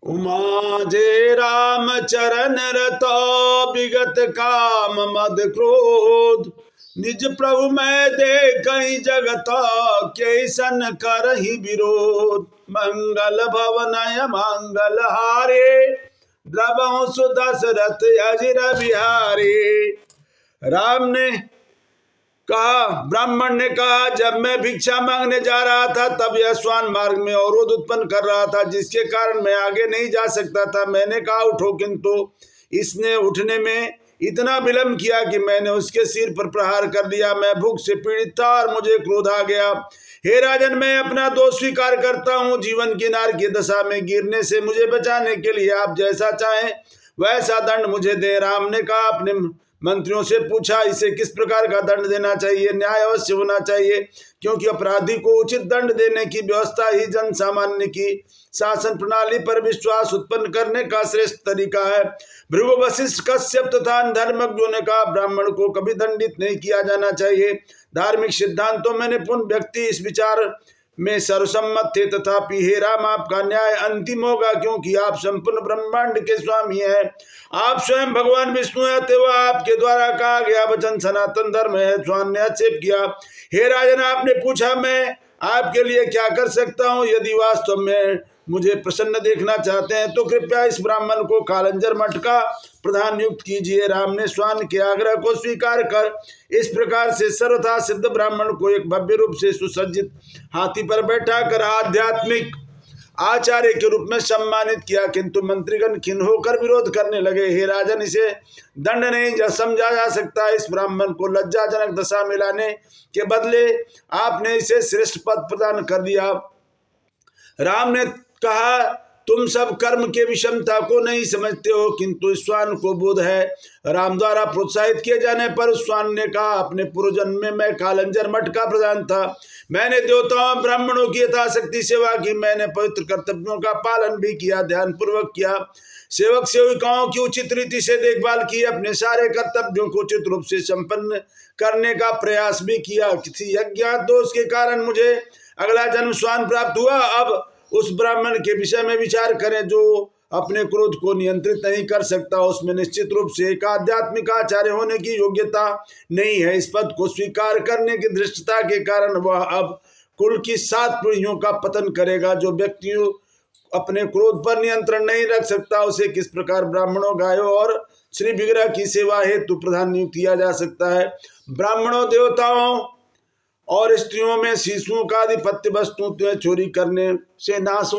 उमा जे राम चरण रतो विगत काम मद क्रोध। निज प्रभु मैं दे कई जगत के सन करहि विरोध। मंगल भवनय मंगल हारे द्रवहु सुदशरथ अजिर बिहारी। राम ने कहा, ब्राह्मण ने कहा, जब मैं भिक्षा मांगने जा रहा था तब यह श्वान मार्ग में अवरोध उत्पन्न कर रहा था, जिसके कारण मैं आगे नहीं जा सकता था। मैंने कहा उठो, किंतु इसने उठने में इतना विलंब किया कि मैंने उसके सिर पर प्रहार कर दिया। मैं भूख से पीड़ित था और मुझे क्रोध आ गया। हे राजन, मैं अपना दोष स्वीकार करता हूँ। जीवन की नार की दशा में गिरने से मुझे बचाने के लिए आप जैसा चाहें वैसा दंड मुझे दे। राम ने कहा, अपने मंत्रियों से पूछा, इसे किस प्रकार का दंड देना चाहिए? न्याय अवश्य होना चाहिए, क्योंकि अपराधी को उचित दंड देने की व्यवस्था ही जन सामान्य की शासन प्रणाली पर विश्वास उत्पन्न करने का श्रेष्ठ तरीका है। भृगु, वशिष्ठ, कश्यप तथा धर्मज्ञों ने कहा, ब्राह्मण को कभी दंडित नहीं किया जाना चाहिए। धार्मिक सिद्धांतों में निपुण व्यक्ति इस विचार में सर्वसम्मत थे। तथापि हे राम, आपका न्याय अंतिम होगा, क्योंकि आप संपूर्ण ब्रह्मांड के स्वामी हैं। आप स्वयं भगवान विष्णु हैं, अतएव आपके द्वारा कहा गया वचन सनातन धर्म है। श्वान ने आक्षेप किया, हे राजन, आपने पूछा मैं आपके लिए क्या कर सकता हूँ? यदि वास्तव में मुझे प्रसन्न देखना चाहते हैं तो कृपया इस ब्राह्मण को कालंजर मठ का प्रधान नियुक्त कीजिए। राम ने श्वान के आग्रह को स्वीकार कर इस प्रकार से सर्वथा सिद्ध ब्राह्मण को एक भव्य रूप से सुसज्जित हाथी पर बैठा कर आध्यात्मिक आचार्य के रूप में सम्मानित किया। किंतु मंत्रीगण खिन्न होकर विरोध करने लगे। हे राजन, इसे दंड नहीं समझा जा सकता। इस ब्राह्मण को लज्जाजनक दशा में लाने के बदले आपने इसे श्रेष्ठ पद प्रदान कर दिया। राम ने कहा, तुम सब कर्म के विषमता को नहीं समझते हो, किंतु श्वान को बोध है। राम द्वारा प्रोत्साहित किए जाने पर श्वान ने कहा, अपने पूर्व जन्म में मैं कालंजर मठ का प्रधान था। मैंने देवताओं ब्राह्मणों की यथाशक्ति सेवा की। मैंने पवित्र कर्तव्यों का पालन भी किया, ध्यान पूर्वक किया। सेवक सेविकाओं की उचित रीति से देखभाल की। अपने सारे कर्तव्यों को उचित रूप से संपन्न करने का प्रयास भी किया। किसी अज्ञात दोष के कारण मुझे अगला जन्म श्वान प्राप्त हुआ। अब उस ब्राह्मण के विषय में विचार करें जो अपने क्रोध को नियंत्रित नहीं कर सकता। उसमें निश्चित रूप से एक आध्यात्मिक आचार्य होने की योग्यता नहीं है। इस पद को स्वीकार करने की धृष्टता के कारण वह अब कुल की 7 पीढ़ियों का पतन करेगा। जो व्यक्ति अपने क्रोध पर नियंत्रण नहीं रख सकता, उसे किस प्रकार ब्राह्मणों, गायों और श्री विग्रह की सेवा हेतु प्रधान नियुक्त किया जा सकता है? ब्राह्मणों, देवताओं और स्त्रियों में शिशुओं का आधिपत्य वस्तुओं चोरी करने से नाश